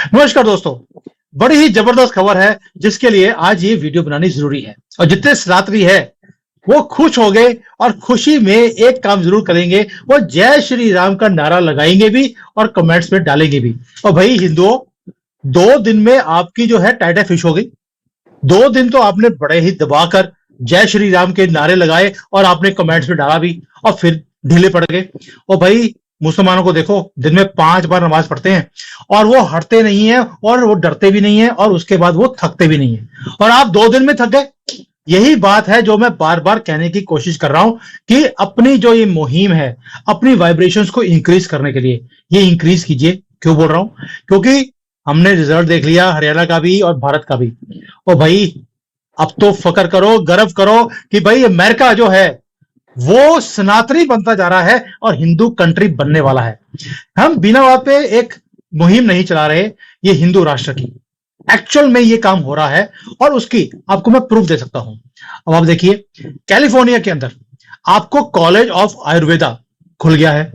नमस्कार दोस्तों। बड़ी ही जबरदस्त खबर है जिसके लिए आज ये वीडियो बनानी जरूरी है। और जितने रात्रि है वो खुश हो गए और खुशी में एक काम जरूर करेंगे, वो जय श्री राम का नारा लगाएंगे भी और कमेंट्स में डालेंगे भी। और भाई हिंदुओं, 2 दिन में आपकी जो है टाइटा फिश हो गई। 2 दिन तो आपने बड़े ही दबाकर जय श्री राम के नारे लगाए और आपने कमेंट्स में डाला भी और फिर ढीले पड़ गए। और भाई मुसलमानों को देखो, दिन में 5 बार नमाज पढ़ते हैं और वो हटते नहीं है और वो डरते भी नहीं है और उसके बाद वो थकते भी नहीं है, और आप 2 दिन में थक गए। यही बात है जो मैं बार बार कहने की कोशिश कर रहा हूं कि अपनी जो ये मुहिम है, अपनी वाइब्रेशंस को इंक्रीज करने के लिए ये इंक्रीज कीजिए। क्यों बोल रहा हूं? क्योंकि हमने रिजल्ट देख लिया हरियाणा का भी और भारत का भी। और भाई अब तो फकर करो, गर्व करो कि भाई अमेरिका जो है वो सनातनी बनता जा रहा है और हिंदू कंट्री बनने वाला है। हम बिना बात पे एक मुहिम नहीं चला रहे, ये हिंदू राष्ट्र की एक्चुअल में ये काम हो रहा है और उसकी आपको मैं प्रूफ दे सकता हूं। अब आप देखिए, कैलिफोर्निया के अंदर आपको कॉलेज ऑफ आयुर्वेदा खुल गया है।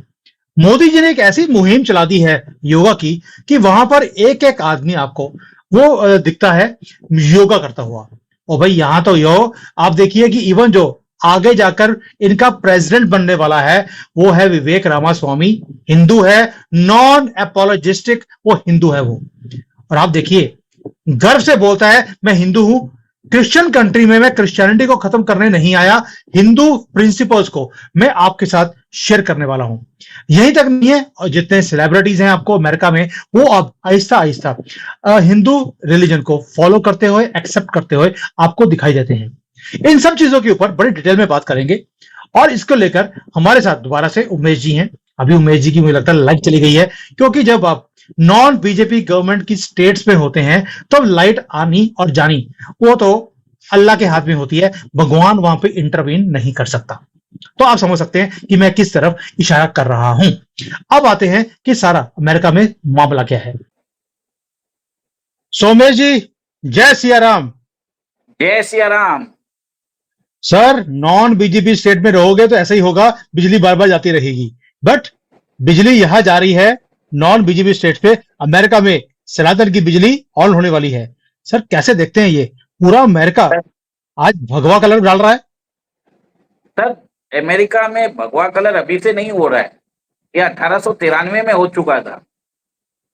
मोदी जी ने एक ऐसी मुहिम चला दी है योगा की कि वहां पर एक एक आदमी आपको वो दिखता है योगा करता हुआ। और भाई यहां तो यो आप देखिए कि इवन जो आगे जाकर इनका प्रेसिडेंट बनने वाला है वो है विवेक रामास्वामी, हिंदू है, नॉन एपोलॉजिस्टिक वो हिंदू है वो। और आप देखिए गर्व से बोलता है मैं हिंदू हूं। क्रिश्चियन कंट्री में मैं क्रिश्चियनिटी को खत्म करने नहीं आया, हिंदू प्रिंसिपल्स को मैं आपके साथ शेयर करने वाला हूं। यही तक नहीं है, और जितने सेलिब्रिटीज हैं आपको अमेरिका में वो अब आहिस्ता आहिस्ता हिंदू रिलीजन को फॉलो करते हुए, एक्सेप्ट करते हुए आपको दिखाई देते हैं। इन सब चीजों के ऊपर बड़ी डिटेल में बात करेंगे और इसको लेकर हमारे साथ दोबारा से उमेश जी हैं। अभी उमेश जी की मुझे लगता है लाइट चली गई है, क्योंकि जब आप नॉन बीजेपी गवर्नमेंट की स्टेट्स में होते हैं तो लाइट आनी और जानी वो तो अल्लाह के हाथ में होती है, भगवान वहां पे इंटरवीन नहीं कर सकता। तो आप समझ सकते हैं कि मैं किस तरफ इशारा कर रहा हूं। अब आते हैं कि सारा अमेरिका में मामला क्या है। सोमेश जी, जय सिया राम। जय Siya Ram. Sir, non BJP state में रहोगे तो ऐसा ही होगा, बिजली बार बार जाती रहेगी। बट बिजली यहां जा रही है नॉन बीजेपी स्टेट पे, अमेरिका में सनातन की बिजली ऑन होने वाली है। सर कैसे देखते हैं ये पूरा अमेरिका सर आज भगवा कलर डाल रहा है? सर, अमेरिका में भगवा कलर अभी से नहीं हो रहा है, ये 1893 में हो चुका था,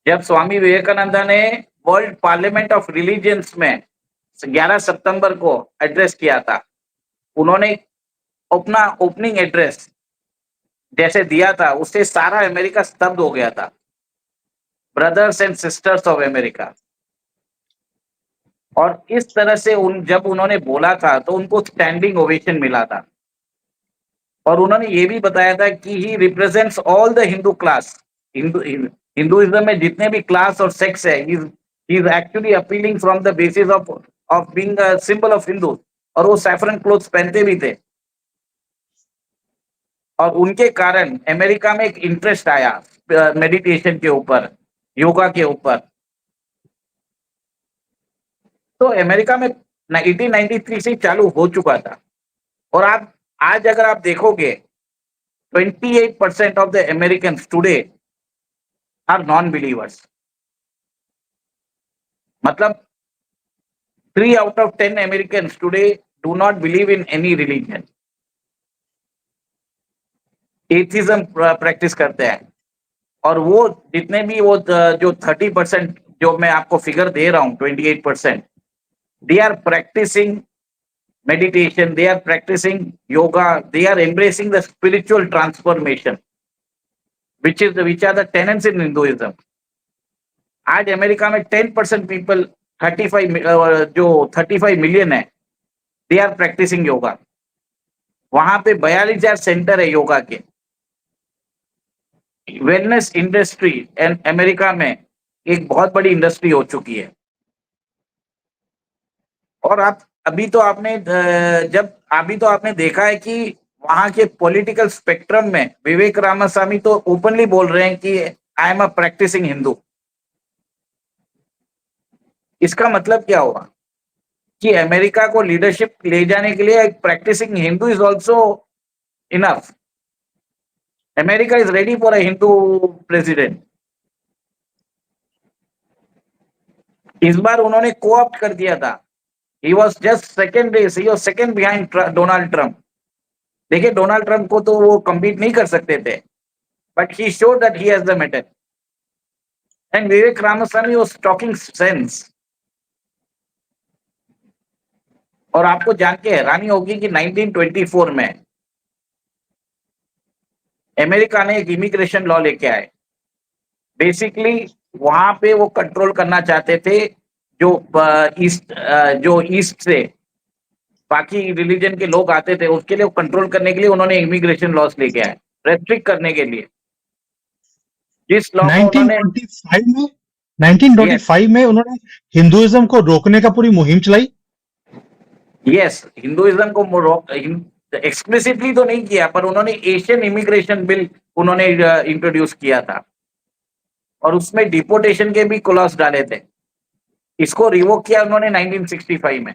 जब स्वामी विवेकानंद ने वर्ल्ड पार्लियामेंट ऑफ रिलीजियंस में 11 सितंबर को एड्रेस किया था। उन्होंने अपना ओपनिंग एड्रेस जैसे दिया था, उससे सारा अमेरिका स्तब्ध हो गया था। Brothers and sisters of America. और इस तरह से जब उन्होंने बोला था तो उनको स्टैंडिंग ओवेशन मिला था। और उन्होंने ये भी बताया था कि ही represents all the Hindu class. Hinduism में जितने भी क्लास और सेक्स है, he is actually appealing from the basis of being a symbol of Hindu. और वो सैफरन क्लोथ्स पहनते भी थे। और उनके कारण अमेरिका में एक इंटरेस्ट आया मेडिटेशन के ऊपर, योगा के ऊपर। तो अमेरिका में 1893 से चालू हो चुका था। और आप आज अगर आप देखोगे, 28% of the Americans today are non-believers. मतलब 3 out of 10 Americans today do not believe in any religion. Atheism practice करते हैं। और वो जितने भी वो जो 30% जो मैं आपको फिगर दे रहा हूँ, 28%, they are practicing meditation, they are practicing yoga, they are embracing the spiritual transformation, which are the tenets in Hinduism. आज अमेरिका में 10% पीपल 35 मिलियन है, दे आर प्रैक्टिसिंग योगा। वहां पे 42,000 सेंटर है योगा के। वेलनेस इंडस्ट्री एंड अमेरिका में एक बहुत बड़ी इंडस्ट्री हो चुकी है। और आप अभी तो आपने देखा है कि वहां के पॉलिटिकल स्पेक्ट्रम में विवेक रामास्वामी तो ओपनली बोल रहे हैं कि I am a practising Hindu. इसका मतलब क्या हुआ कि अमेरिका को लीडरशिप ले जाने के लिए एक practising Hindu is also enough. America is ready for a Hindu president. इस बार उन्होंने कोऑप्ट कर दिया था। He was just second race, he was second behind Donald Trump. देखिए डोनाल्ड ट्रंप को तो वो कम्पीट नहीं कर सकते थे, but he showed that he has the mettle. And Vivek Ramaswamy was talking sense. और आपको जान के हैरानी होगी कि 1924 में अमेरिका ने एक इमिग्रेशन लॉ लेके आए। बेसिकली वहां पे वो कंट्रोल करना चाहते थे जो ईस्ट से बाकी रिलीजन के लोग आते थे, उसके लिए कंट्रोल करने के लिए उन्होंने इमिग्रेशन लॉस लेके आए, रेस्ट्रिक्ट करने के लिए। जिस लॉ में उन्होंने 1925 में यस 1925 में उन्होंने हिंदुइज्म को रोकने का पूरी मुहिम चलाई। यस हिंदुइज्म को एक्सप्लिसिटली तो नहीं किया, पर उन्होंने एशियन इमिग्रेशन बिल उन्होंने इंट्रोड्यूस किया था और उसमें डिपोर्टेशन के भी क्लॉज डाले थे। इसको रिवोक किया उन्होंने 1965 में।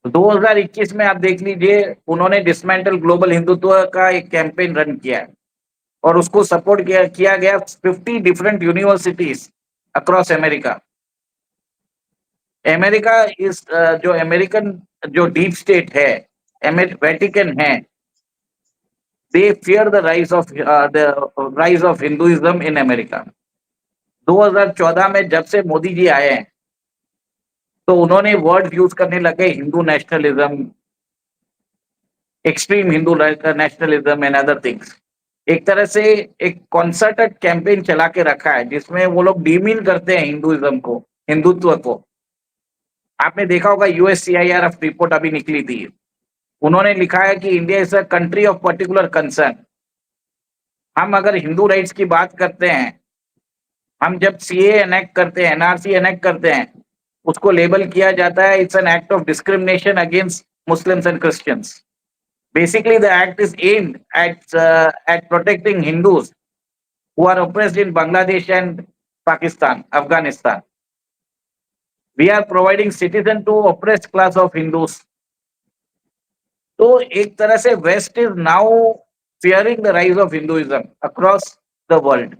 2021 में आप देख लीजिए, उन्होंने डिसमेंटल ग्लोबल हिंदुत्व का एक कैंपेन रन किया है और उसको सपोर्ट किया गया 50 different universities across America. America इस जो अमेरिकन जो डीप स्टेट है, वेटिकन है, दे fear the rise of Hinduism in America. 2014 में जब से मोदी जी आए हैं तो उन्होंने वर्ड यूज करने लगे Hindu nationalism, extreme Hindu nationalism and other things. एक तरह से एक कॉन्सर्टेड कैंपेन चला के रखा है जिसमें वो लोग डीमीन करते हैं हिंदुइज्म को, हिंदुत्व को। आपने देखा होगा यूएससीआईआरएफ रिपोर्ट अभी निकली थी, उन्होंने लिखा है कि India is a country of particular concern. हम अगर हिंदू राइट्स की बात करते हैं, हम जब सीए एनेक्ट करते हैं, एनआरसी एनेक्ट करते हैं, उसको लेबल किया जाता है it's an act of discrimination against Muslims and Christians. Basically, the act is aimed at protecting Hindus who are oppressed in Bangladesh and Pakistan, Afghanistan. We are providing citizen to oppressed class of Hindus. तो एक तरह से West is now fearing the rise of Hinduism across the world.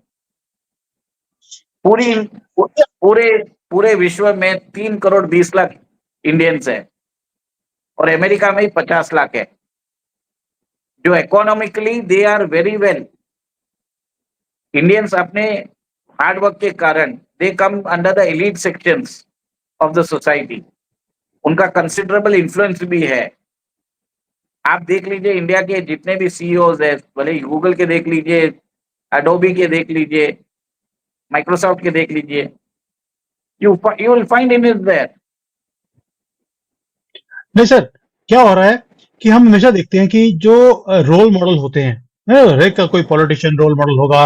पूरी पूरे पूरे विश्व में 3 crore 20 lakh Indians है और अमेरिका में ही 50 लाख है, जो economically they are very well. Indians अपने हार्ड वर्क के कारण they come under the elite sections of the society. उनका कंसिडरेबल इन्फ्लुएंस भी है। आप देख लीजिए इंडिया के जितने भी सीईओज है, भले गूगल के देख लीजिए, एडोबी के देख लीजिए, माइक्रोसॉफ्ट के देख लीजिए, you will find in is there. नहीं सर, क्या हो रहा है कि हम हमेशा देखते हैं कि जो रोल मॉडल होते हैं, हर एक का कोई पॉलिटिशियन रोल मॉडल होगा,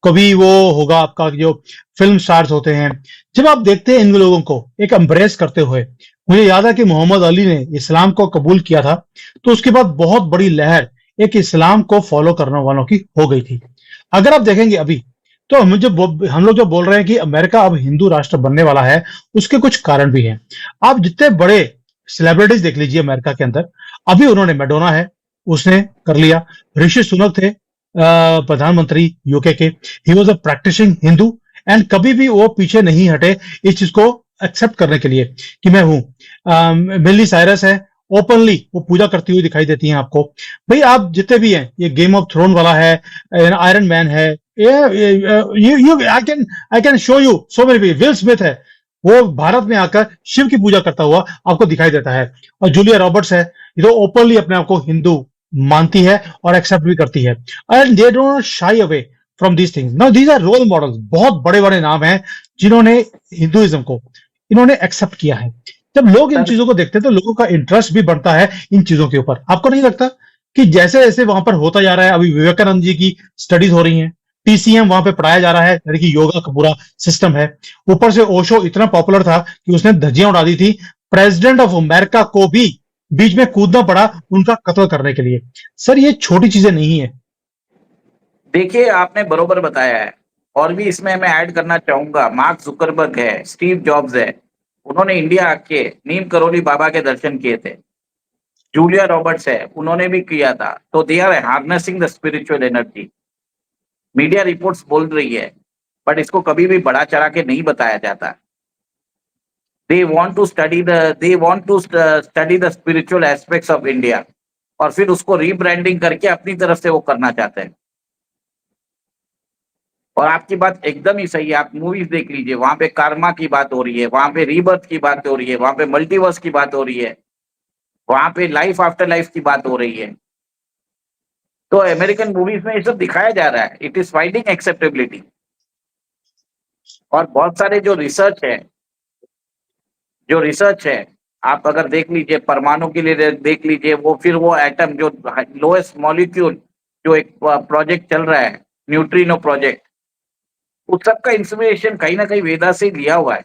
कभी वो होगा आपका जो फिल्म स्टार्स होते हैं। जब आप देखते हैं इन लोगों को एक एम्ब्रेस करते हुए, मुझे याद है कि मोहम्मद अली ने इस्लाम को कबूल किया था, तो उसके बाद बहुत बड़ी लहर एक इस्लाम को फॉलो करने वालों की हो गई थी। अगर आप देखेंगे अभी, तो हम लोग जो बोल रहे हैं कि अमेरिका अब हिंदू राष्ट्र बनने वाला है, उसके कुछ कारण भी हैं। आप जितने बड़े सेलिब्रिटीज देख लीजिए अमेरिका के अंदर, अभी उन्होंने मैडोना है, उसने कर लिया। ऋषि सुनक थे प्रधानमंत्री यूके के, he was a practising Hindu, and कभी भी वो पीछे नहीं हटे इस चीज को एक्सेप्ट करने के लिए कि मैं हूं। मिली साइरस है, ओपनली वो पूजा करती हुई दिखाई देती हैं आपको। भाई आप जितने भी हैं, ये गेम ऑफ थ्रोन वाला है, आयरन मैन है, I can show you so many, will Smith है, वो भारत में आकर शिव की पूजा करता हुआ आपको दिखाई देता है। और जूलिया रॉबर्ट्स है, ये तो ओपनली अपने आप को हिंदू मानती है और एक्सेप्ट भी करती है, and they don't shy away from these things. Now these are role models, बहुत बड़े बड़े नाम हैं जिन्होंने हिंदुइज्म को इन्होंने एक्सेप्ट किया है। जब लोग इन चीजों को देखते हैं तो लोगों का इंटरेस्ट भी बढ़ता है इन चीजों के ऊपर। आपको नहीं लगता कि जैसे जैसे वहां पर होता जा रहा है, अभी विवेकानंद जी की स्टडीज हो रही हैं, टीसीएम वहां पे पढ़ाया जा रहा है, यानी कि योगा का पूरा सिस्टम है। ऊपर से ओशो इतना पॉपुलर था कि उसने धज्जियां उड़ा दी थी, प्रेसिडेंट ऑफ अमेरिका को भी बीच में कूदना पड़ा उनका कत्ल करने के लिए। सर ये छोटी चीजें नहीं है। देखिए आपने बरोबर बताया है, और भी इसमें मैं ऐड करना चाहूंगा, मार्क जुकरबर्ग है, स्टीव जॉब्स है, उन्होंने इंडिया आके नीम करोली बाबा के दर्शन किए थे। जूलिया रॉबर्ट्स है, उन्होंने भी किया था। तो they are harnessing the spiritual energy. Media reports बोल रही है, बट इसको कभी भी बढ़ा चढ़ा के नहीं बताया जाता। they want to study the spiritual aspects of India, और फिर उसको रीब्रांडिंग करके अपनी तरफ से वो करना चाहते हैं। और आपकी बात एकदम ही सही है, आप मूवीज देख लीजिए, वहां पे कर्मा की बात हो रही है, वहां पे रीबर्थ की बात हो रही है, वहां पे मल्टीवर्स की बात हो रही है, वहां पे लाइफ आफ्टर लाइफ की बात हो रही है। तो अमेरिकन मूवीज में ये सब दिखाया जा रहा है, इट इज फाइंडिंग एक्सेप्टेबिलिटी। और बहुत सारे जो रिसर्च है, आप अगर देख लीजिए, परमाणु के लिए देख लीजिए, वो फिर वो एटम जो लोएस्ट मॉलिक्यूल, जो एक प्रोजेक्ट चल रहा है, न्यूट्रिनो प्रोजेक्ट, उस सब का इंस्पिरेशन कहीं ना कहीं वेदा से लिया हुआ है।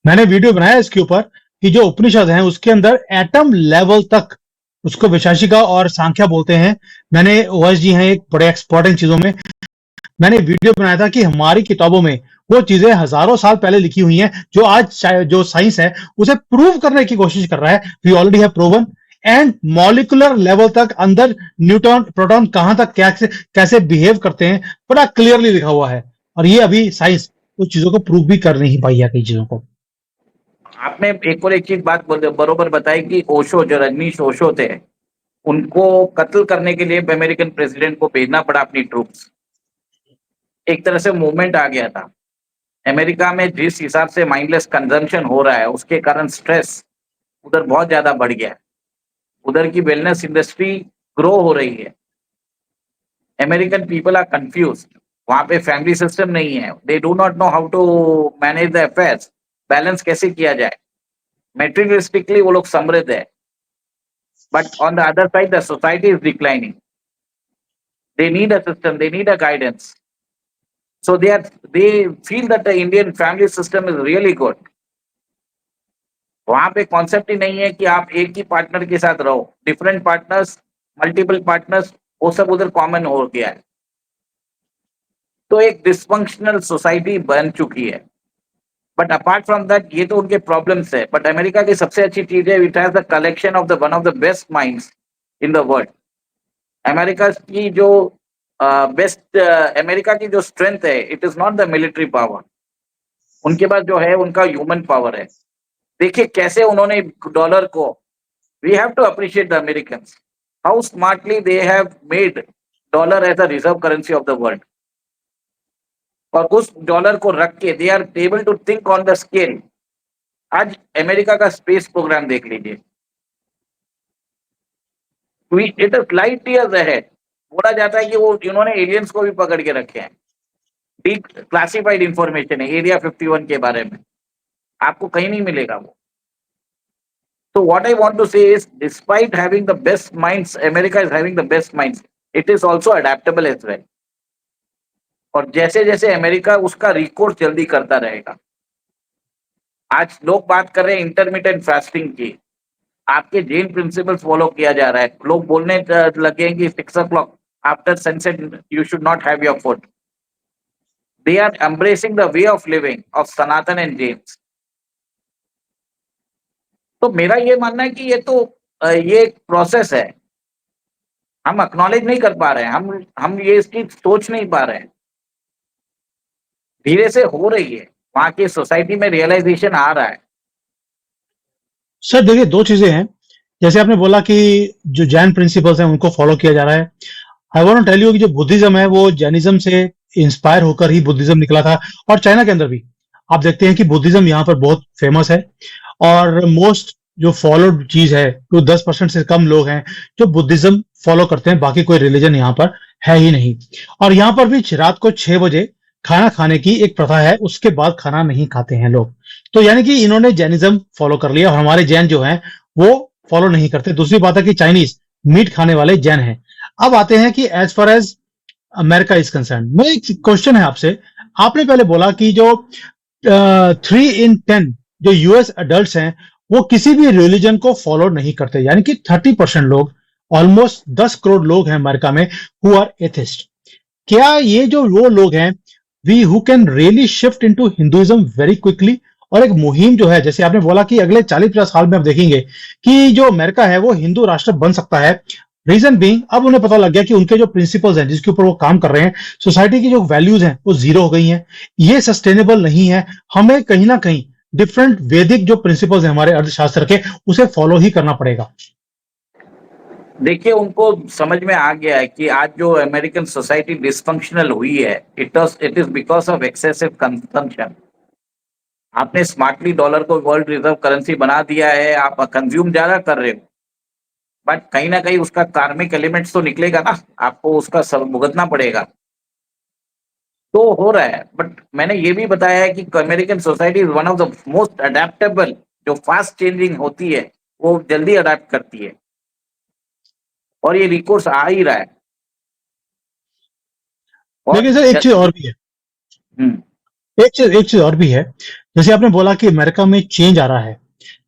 मैंने वीडियो बनाया इसके ऊपर कि जो उपनिषद हैं उसके अंदर एटम लेवल तक, उसको वैशाशिका और सांख्या बोलते हैं। मैंने ओएस जी हैं एक बड़े एक्सपर्ट इन चीजों में, मैंने वीडियो बनाया था कि हमारी किताबों में वो चीजें हजारों साल पहले लिखी हुई हैं, जो आज जो साइंस है उसे प्रूव करने की कोशिश कर रहा है। We already have proven, and molecular level तक अंदर न्यूट्रॉन प्रोटॉन कहां तक कैसे बिहेव करते हैं बड़ा क्लियरली लिखा हुआ है। और ये अभी साइंस उस चीजों को प्रूव भी कर नहीं पाई है, कई चीजों को। आपने एक चीज बात बरोबर बताई कि ओशो, जो रजनीश ओशो थे, उनको कत्ल करने के लिए अमेरिकन प्रेसिडेंट को भेजना पड़ा अपनी ट्रूप्स। एक तरह से मूवमेंट आ गया था। अमेरिका में जिस हिसाब से माइंडलेस कंजम्पशन हो रहा है, उसके कारण स्ट्रेस उधर बहुत ज्यादा बढ़ गया है। उधर की वेलनेस इंडस्ट्री ग्रो हो रही है। अमेरिकन पीपल आर कंफ्यूज्ड, वहां पे फैमिली सिस्टम नहीं है, they do not know how to manage the affairs, balance कैसे किया जाए। मेटेरियलिस्टिकली वो लोग समृद्ध है, but on the other side the society is declining. They need a system, they need a guidance, so they feel that the Indian family system is really good. वहां पे concept ही नहीं है कि आप एक ही पार्टनर के साथ रहो, डिफरेंट पार्टनर्स, मल्टीपल पार्टनर्स, वो सब उधर कॉमन हो गया है। तो एक डिसफंक्शनल सोसाइटी बन चुकी है। बट अपार्ट फ्रॉम दैट, ये तो उनके प्रॉब्लम्स है, बट अमेरिका की सबसे अच्छी चीज है, it has the collection of the one of the best minds in the world. America की जो अमेरिका की जो स्ट्रेंथ है, it is not the military power, उनके पास जो है उनका ह्यूमन पावर है। देखिए कैसे उन्होंने डॉलर को, we have to appreciate the Americans, how smartly they have made dollar as a reserve currency of the world. और उस डॉलर को रख के they are able to think on the scale. आज अमेरिका का स्पेस प्रोग्राम देख लीजिए, it is light years ahead. बोला जाता है कि वो इन्होंने एलियंस को भी पकड़ के रखे हैं। डीप क्लासिफाइड इंफॉर्मेशन है एरिया 51 के बारे में, आपको कहीं नहीं मिलेगा वो। तो what I want to say is, despite having the best minds, America is having the best minds, it is also adaptable as well. और जैसे जैसे अमेरिका उसका रिकॉर्ड जल्दी करता रहेगा। आज लोग बात कर रहे हैं इंटरमिटेंट फास्टिंग की, आपके जैन प्रिंसिपल्स फॉलो किया जा रहा है। लोग बोलने लगे कि 6 o'clock after sunset you should not have your food. They are embracing the way of living of Sanatan and Jains. तो मेरा ये मानना है कि ये एक प्रोसेस है, हम एक्नॉलेज नहीं कर पा रहे हैं, हम ये इसकी सोच नहीं पा रहे हैं। धीरे से हो रही है, वहां की सोसाइटी में रियलाइजेशन आ रहा है। सर देखिए, दो चीजें हैं। जैसे आपने बोला कि जो जैन प्रिंसिपल्स हैं उनको फॉलो किया जा रहा है। I want to tell you कि जो बुद्धिज्म है वो जैनिज्म से इंस्पायर होकर ही बुद्धिज्म निकला था। और चाइना के अंदर भी आप देखते हैं कि बुद्धिज्म यहाँ पर बहुत फेमस है, और मोस्ट जो फॉलोड चीज है, तो 10% से कम लोग हैं जो बुद्धिज्म फॉलो करते हैं, बाकी कोई रिलीजन यहाँ पर है ही नहीं। और यहाँ पर भी रात को 6 बजे खाना खाने की एक प्रथा है, उसके बाद खाना नहीं खाते हैं लोग। तो यानी कि इन्होंने जैनिज्म फॉलो कर लिया, और हमारे जैन जो हैं वो फॉलो नहीं करते। दूसरी बात है कि चाइनीज मीट खाने वाले जैन हैं। अब आते हैं कि as far as America is concern, मैं एक क्वेश्चन है आपसे। आपने पहले बोला कि जो 3 in 10 जो यूएस अडल्ट हैं वो किसी भी रिलीजन को फॉलो नहीं करते, यानी कि 30% लोग, ऑलमोस्ट 10 करोड़ लोग हैं अमेरिका में हु आर एथिस्ट। क्या ये जो वो लोग हैं we who can really shift into Hinduism very quickly? और एक मुहिम जो है, जैसे आपने बोला कि अगले 40-50 साल में आप देखेंगे कि जो अमेरिका है वो हिंदू राष्ट्र बन सकता है। रीजन बीइंग, अब उन्हें पता लग गया कि उनके जो प्रिंसिपल्स हैं जिसके ऊपर वो काम कर रहे हैं, सोसाइटी की जो वैल्यूज हैं वो जीरो हो गई हैं, ये सस्टेनेबल नहीं है। हमें कहीं ना कहीं डिफरेंट वैदिक जो प्रिंसिपल्स हैं हमारे अर्थशास्त्र के, उसे फॉलो ही करना पड़ेगा। देखिए, उनको समझ में आ गया है कि आज जो अमेरिकन सोसाइटी डिसफंक्शनल हुई है, it is because of excessive consumption. आपने स्मार्टली डॉलर को वर्ल्ड रिजर्व करेंसी बना दिया है, आप कंज्यूम ज्यादा कर रहे हो, बट कहीं ना कहीं उसका कार्मिक एलिमेंट्स तो निकलेगा ना, आपको उसका सब भुगतना पड़ेगा। तो हो रहा है, बट मैंने ये भी बताया है कि American society is one of the most adaptable. जो फास्ट चेंजिंग होती है वो जल्दी अडेप्ट करती है, और ये रिकोर्स आ ही रहा है। और लेकिन सर एक चीज और भी है, हम्म, एक चीज और भी है। जैसे आपने बोला कि अमेरिका में चेंज आ रहा है,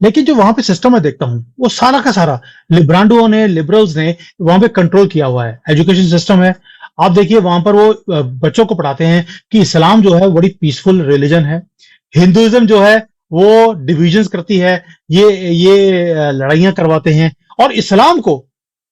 लेकिन जो वहां पे सिस्टम मैं देखता हूँ वो सारा का सारा लिब्रांडो ने, लिबरल्स ने वहां पे कंट्रोल किया हुआ है। एजुकेशन सिस्टम है, आप देखिए वहां पर वो बच्चों को पढ़ाते हैं कि इस्लाम जो है बड़ी पीसफुल रिलीजन है, हिंदुइज्म जो है वो डिविजन्स करती है, ये लड़ाइयां करवाते हैं। और इस्लाम को,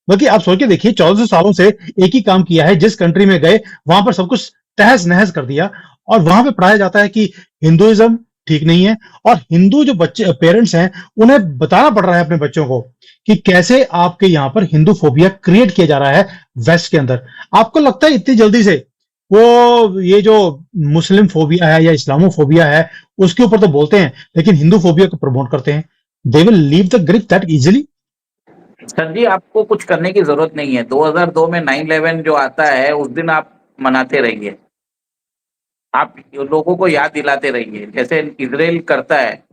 बल्कि आप सोच के देखिए 1400 सालों से एक ही काम किया है, जिस कंट्री में गए वहां पर सब कुछ तहस नहस कर दिया। और वहां पे पढ़ाया जाता है कि हिंदुइज्म ठीक नहीं है, और हिंदू जो बच्चे पेरेंट्स हैं उन्हें बताना पड़ रहा है अपने बच्चों को कि कैसे आपके यहाँ पर हिंदू फोबिया क्रिएट किया जा रहा है वेस्ट के अंदर। आपको लगता है इतनी जल्दी से वो ये जो मुस्लिम फोबिया है या इस्लामोफोबिया है उसके ऊपर तो बोलते हैं, लेकिन हिंदू फोबिया को प्रमोट करते हैं? They will leave the grip that easily? Sir ji, आपको कुछ करने की जरूरत नहीं है। 2002 में 9/11 जो आता है उस दिन आप मनाते रहिए, आप लोगों को याद दिलाते रहिए, जैसे इसराइल करता है।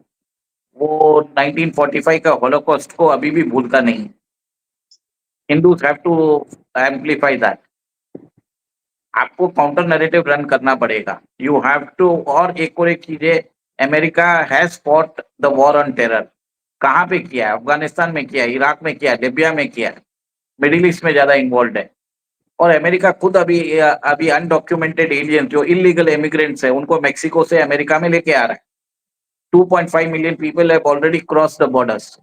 वो 1945 का होलोकॉस्ट को अभी भी भूलता नहीं। Hindus have to amplify that. आपको काउंटर नैरेटिव रन करना पड़ेगा, यू हैव टू। और एक चीजें, America has fought the war on terror. कहाँ पे किया है? अफगानिस्तान में किया है, इराक में किया है, लिबिया में किया है, मिडिल ईस्ट में ज्यादा इन्वॉल्व है। और अमेरिका खुद अभी अनडॉक्यूमेंटेड एलियन जो इलीगल इमिग्रेंट्स है उनको मेक्सिको से अमेरिका में लेके आ रहा है। 2.5 million people have already cross the borders.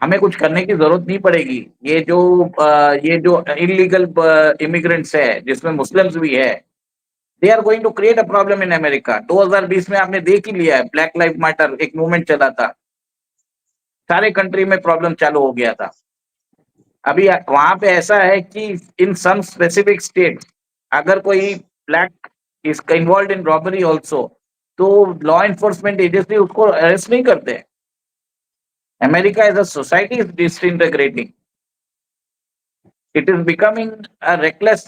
हमें कुछ करने की जरूरत नहीं पड़ेगी। ये जो इलीगल इमिग्रेंट्स है जिसमें मुस्लिम्स भी है, they are going to create a problem in America. 2020 में आपने देख ही लिया है, ब्लैक लाइव मैटर एक मूवमेंट चला था, सारे कंट्री में प्रॉब्लम चालू हो गया था। अभी वहां पे ऐसा है कि इन सम स्पेसिफिक स्टेट, अगर कोई black is involve in robbery also, तो लॉ एनफोर्समेंट एजेंसी उसको अरेस्ट नहीं करते। America as a society is disintegrating, it is becoming a reckless,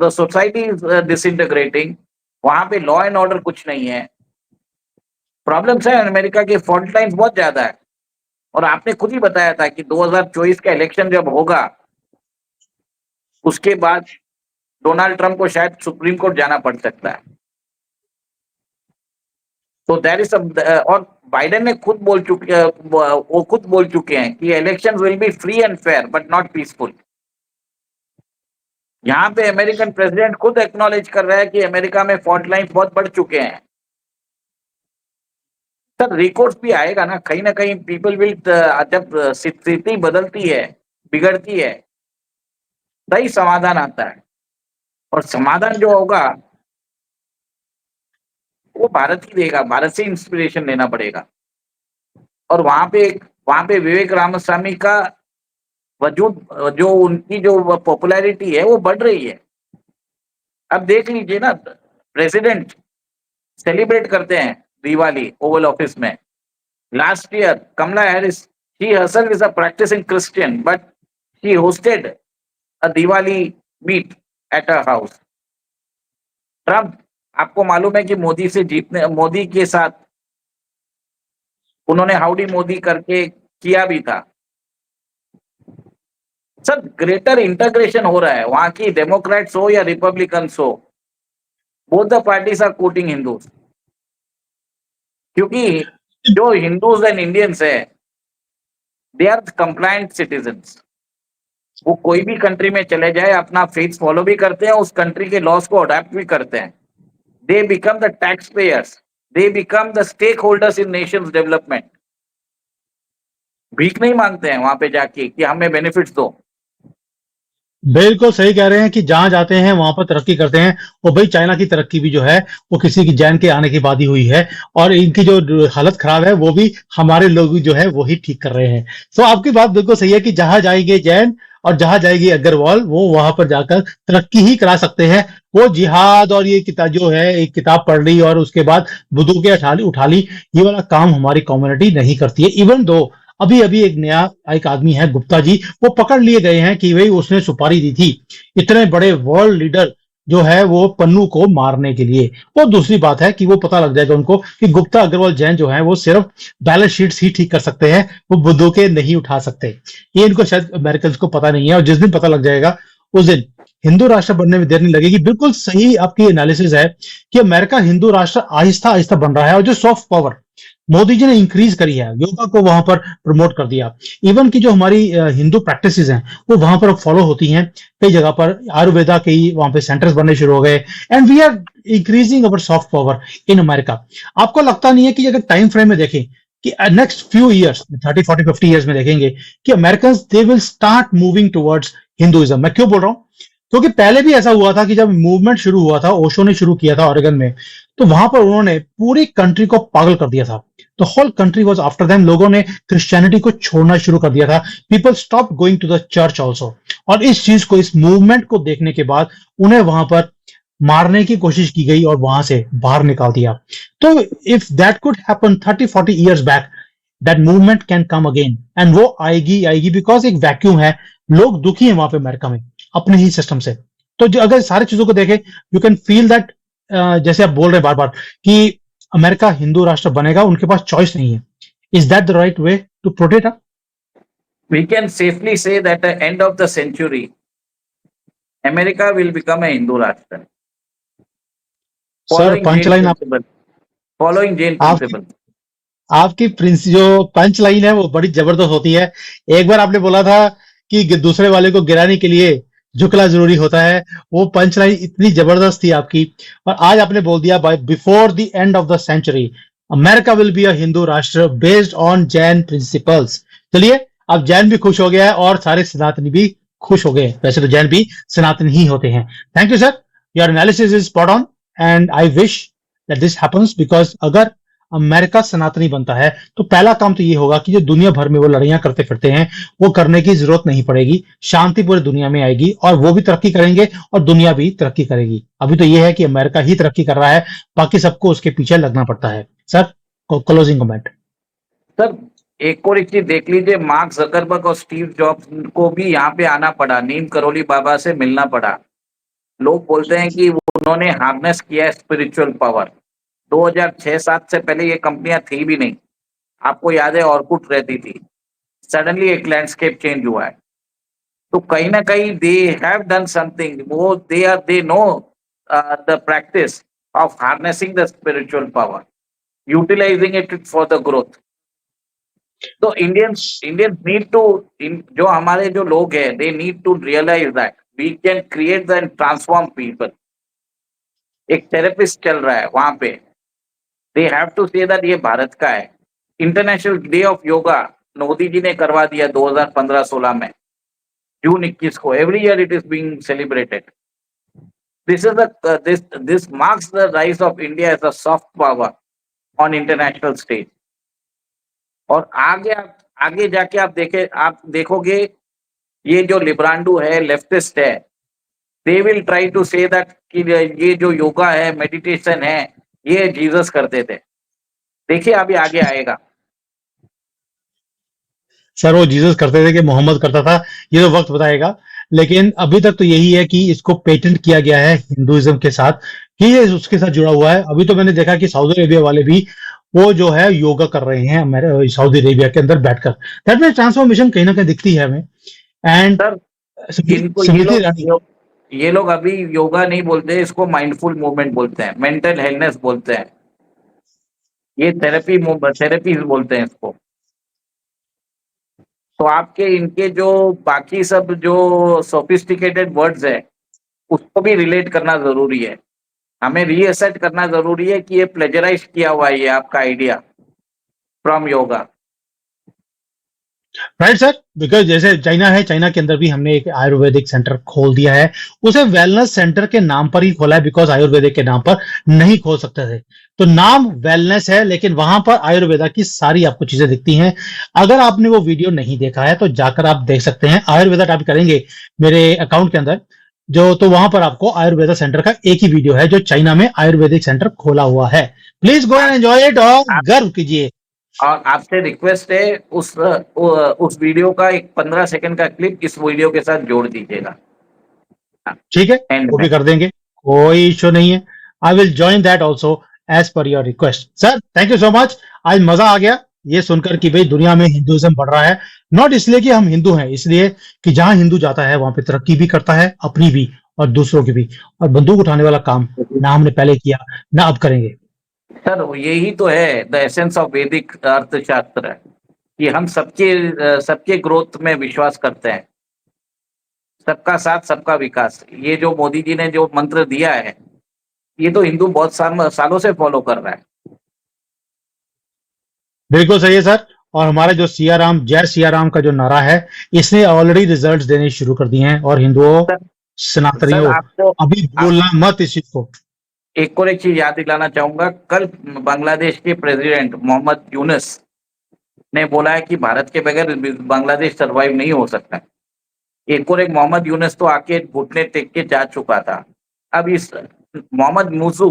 the society is disintegrating। वहां पे लॉ एंड ऑर्डर कुछ नहीं है। प्रॉब्लम्स है अमेरिका के, फॉल्ट लाइन्स बहुत ज्यादा है। और आपने खुद ही बताया था कि 2024 का इलेक्शन जब होगा उसके बाद डोनाल्ड ट्रंप को शायद सुप्रीम कोर्ट जाना पड़ सकता है। तो देयर इज और बाइडेन ने खुद बोल चुके वो खुद बोल चुके हैं कि elections will be free and fair but not peaceful. यहाँ पे अमेरिकन प्रेसिडेंट खुद एक्नॉलेज कर रहा है कि अमेरिका में फॉल्ट लाइन्स बहुत बढ़ चुके हैं। सर रिकॉर्ड्स भी आएगा ना कहीं पीपल विल, जब स्थिति बदलती है, बिगड़ती है, तभी समाधान आता है। और समाधान जो होगा वो भारत ही देगा, भारत से इंस्पिरेशन लेना पड़ेगा। और वहां पे विवेक रामस्वामी का वजूद, जो उनकी जो पॉपुलैरिटी है वो बढ़ रही है। अब देख लीजिए ना, प्रेसिडेंट सेलिब्रेट करते हैं दिवाली ओवल ऑफिस में। Last year Kamala Harris, she herself is a practicing Christian, but she hosted a Diwali meet at her house। Trump, आपको मालूम है कि मोदी के साथ उन्होंने हाउडी मोदी करके किया भी था। सर ग्रेटर इंटीग्रेशन हो रहा है, वहां की डेमोक्रेट्स हो या रिपब्लिकन्स हो, both the parties are courting Hindus. क्योंकि जो हिंदूज एंड इंडियंस है, दे आर कंप्लायंट सिटीजन्स। वो कोई भी कंट्री में चले जाए अपना फेथ फॉलो भी करते हैं, उस कंट्री के लॉस को अडॉप्ट भी करते हैं। They become the taxpayers, they become the stakeholders in nation's development. भीख नहीं मांगते हैं वहां पे जाके कि हमें बेनिफिट्स दो। बिल्कुल सही कह रहे हैं कि जहां जाते हैं वहां पर तरक्की करते हैं। और भाई चाइना की तरक्की भी जो है वो किसी की जैन के आने के बाद ही हुई है। और इनकी जो हालत खराब है वो भी हमारे लोग जो है वो ही ठीक कर रहे हैं। तो आपकी बात बिल्कुल सही है कि जहां जाएंगे जैन और जहां जाएगी अग्रवाल वो वहां पर जाकर तरक्की ही करा सकते हैं। वो जिहाद और ये किताब जो है एक किताब पढ़ ली और उसके बाद बुद्धू के उठा ली, ये वाला काम हमारी कम्युनिटी नहीं करती है। इवन दो अभी अभी एक नया एक आदमी है गुप्ता जी, वो पकड़ लिए गए हैं कि भाई उसने सुपारी दी थी इतने बड़े वर्ल्ड लीडर जो है वो पन्नू को मारने के लिए। और दूसरी बात है कि वो पता लग जाएगा उनको कि गुप्ता अग्रवाल जैन जो है वो सिर्फ बैलेंस शीट्स ही ठीक कर सकते हैं, वो बुद्धू के नहीं उठा सकते। ये इनको शायद अमेरिकन को पता नहीं है, और जिस दिन पता लग जाएगा उस दिन हिंदू राष्ट्र बनने में देर नहीं लगेगी। बिल्कुल सही आपकी एनालिसिस है कि अमेरिका हिंदू राष्ट्र आहिस्ता आहिस्ता बन रहा है। और जो सॉफ्ट पावर मोदी जी ने इंक्रीज करी है, योगा को वहां पर प्रमोट कर दिया। इवन की जो हमारी हिंदू प्रैक्टिसेस हैं वो वहां पर फॉलो होती हैं। कई जगह पर आयुर्वेदा के वहां पे सेंटर्स बनने शुरू हो गए। And we are increasing our soft power in America. आपको लगता नहीं है कि अगर टाइम फ्रेम में देखें कि नेक्स्ट फ्यू ईयर्स 30 40 50 ईयर्स में देखेंगे कि American they will start moving towards Hinduism? मैं क्यों बोल रहा हूं? क्योंकि पहले भी ऐसा हुआ था कि जब मूवमेंट शुरू हुआ था, ओशो ने शुरू किया था ओरेगन में, तो वहां पर उन्होंने पूरी कंट्री को पागल कर दिया था। तो whole country was after them. लोगों ने क्रिश्चियनिटी को छोड़ना शुरू कर दिया था। People stop going to the church also. और इस चीज को, इस मूवमेंट को देखने के बाद उन्हें वहां पर मारने की कोशिश की गई और वहां से बाहर निकाल दिया। तो if that could happen 30 40 years back, that movement can come again. And वो आएगी आएगी बिकॉज एक वैक्यूम है। लोग दुखी हैं वहां पे अमेरिका में अपने ही सिस्टम से। तो जो अगर सारी चीजों को देखें, यू कैन फील दैट जैसे आप बोल रहे हैं बार बार कि अमेरिका हिंदू राष्ट्र बनेगा, उनके पास चॉइस नहीं है। Is that the right way to protect? We can safely say that at the end of the century, America will become a Hindu Rashtra, sir following punch Jain line principle. Following Jain आपकी principle. आपकी prince जो punch line है वो बड़ी जबरदस्त होती है। एक बार आपने बोला था कि दूसरे वाले को गिराने के लिए झुकना जरूरी होता है। वो पंच लाइन इतनी जबरदस्त थी आपकी। और आज आपने बोल दिया by before the end of the century America will be a Hindu Rashtra based on Jain principles. चलिए, अब जैन भी खुश हो गया है और सारे सनातनी भी खुश हो गए। वैसे तो जैन भी सनातनी ही होते हैं। Thank you sir, your analysis is spot on. And I wish that this happens, because अगर अमेरिका सनातनी बनता है तो पहला काम तो ये होगा कि जो दुनिया भर में वो लड़ाइयां करते फिरते हैं वो करने की जरूरत नहीं पड़ेगी। शांति पूरी दुनिया में आएगी और वो भी तरक्की करेंगे और दुनिया भी तरक्की करेगी। अभी तो ये है कि अमेरिका ही तरक्की कर रहा है, बाकी सबको उसके पीछे लगना पड़ता है। Sir, closing comment. सर, एक और एक चीज देख लीजिए, मार्क जकरबर्ग और स्टीव जॉब्स को भी यहाँ पे आना पड़ा, नीम करोली बाबा से मिलना पड़ा। लोग बोलते हैं कि वो उन्होंने हार्नेस किया है स्पिरिचुअल पावर। 2006-7 से पहले ये कंपनियां थी भी नहीं। आपको याद है ऑर्कुट रहती थी, सडनली एक लैंडस्केप चेंज हुआ है। तो कहीं ना कहीं दे हैव डन समथिंग, वो they know the practice of harnessing the spiritual power, utilising it for the growth. तो इंडियंस इंडियंस नीड टू, जो हमारे जो लोग हैं, they need to realise that we can create and transform people. एक therapist चल रहा है वहां पे, they have to say that ये भारत का है। International day of yoga Modi ji ने करवा दिया 2015-16 में, जून 21 को। Every year it is being celebrated. This is this marks the rise of India as a soft power on international stage. और आगे जाके आप देखोगे, ये जो लिब्रांडू है, लेफ्टिस्ट है, they will try to say that कि ये जो योगा है, मेडिटेशन है, ये जीसस करते थे। देखिए अभी आगे आएगा। सर वो जीसस करते थे कि मोहम्मद करता था, ये तो वक्त बताएगा। लेकिन अभी तक तो यही है कि इसको पेटेंट किया गया है हिंदुइज्म के साथ, कि ये उसके साथ जुड़ा हुआ है। अभी तो मैंने देखा कि सऊदी अरेबिया वाले भी वो जो है योगा कर रहे हैं मेरे सऊदी अरेबिया के अंदर बैठकर। दैट मीन ट्रांसफॉर्मेशन कहीं ना कहीं दिखती है हमें। एंड सर, इनको स्मृति ईरानी। ये लोग अभी योगा नहीं बोलते, इसको माइंडफुल मूवमेंट बोलते हैं, मेंटल हेल्थनेस बोलते हैं, ये थेरेपी बोलते हैं इसको। तो आपके इनके जो बाकी सब जो सोफिस्टिकेटेड वर्ड्स है, उसको भी रिलेट करना जरूरी है। हमें रीअसेट करना जरूरी है कि ये प्लेजराइज किया हुआ है ये आपका idea from yoga. Right sir, because जैसे चाइना है, चाइना के अंदर भी हमने एक आयुर्वेदिक सेंटर खोल दिया है। उसे वेलनेस सेंटर के नाम पर ही खोला है, बिकॉज आयुर्वेदिक के नाम पर नहीं खोल सकते थे। तो नाम वेलनेस है, लेकिन वहां पर आयुर्वेदा की सारी आपको चीजें दिखती हैं। अगर आपने वो वीडियो नहीं देखा है तो जाकर आप देख सकते हैं। आयुर्वेदा टाइप करेंगे मेरे अकाउंट के अंदर जो, तो वहां पर आपको आयुर्वेदा सेंटर का एक ही वीडियो है जो चाइना में आयुर्वेदिक सेंटर खोला हुआ है। प्लीज गो एंड आप, एंजॉय इट और आप गर्व कीजिए। और आपसे रिक्वेस्ट है उस वीडियो का एक 15 सेकंड का क्लिप इस वीडियो के साथ जोड़ दीजिएगा ठीक है, एंड वो में। भी कर देंगे, कोई इश्यू नहीं है। I will join that also as per your request. Sir thank you so much, आज मजा आ गया ये सुनकर कि भाई दुनिया में हिंदुइज्म बढ़ रहा है। नॉट इसलिए कि हम हिंदू हैं, इसलिए कि जहां हिंदू जाता है वहां पे तरक्की भी करता है, अपनी भी और दूसरों की भी। और बंदूक उठाने वाला काम ना हमने पहले किया ना अब करेंगे। सर यही तो है द एसेंस ऑफ वैदिक अर्थशास्त्र, कि हम सबके ग्रोथ में विश्वास करते हैं। सबका साथ सबका विकास, ये जो मोदी जी ने जो मंत्र दिया है, ये तो हिंदू बहुत सालों से फॉलो कर रहा है। बिल्कुल सही है सर। और हमारा जो सिया राम, जय सिया राम का जो नारा है, इसने ऑलरेडी रिजल्ट्स देने शुरू कर दिए हैं। और हिंदुओं, सर सर सनातनियों, आपको अभी आप भूलना मत इस चीज को। एक और एक चीज याद दिलाना चाहूंगा। कल बांग्लादेश के प्रेसिडेंट मोहम्मद यूनुस ने बोला है कि भारत के बगैर बांग्लादेश सरवाइव नहीं हो सकता। एक मोहम्मद यूनुस तो आके घुटने टेक के जा चुका था। अब इस मोहम्मद मुसू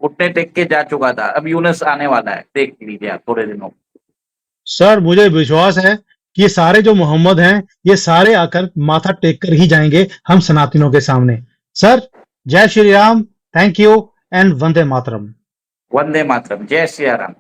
घुटने टेक के जा चुका था, अब यूनुस आने वाला है, देख लीजिए आप थोड़े दिनों में। सर मुझे विश्वास है कि ये सारे जो मोहम्मद हैं, ये सारे आकर माथा टेक कर ही जाएंगे हम सनातनों के सामने। सर जय Shri Ram, thank you and Vande Mataram. Vande Mataram, जय सिया राम।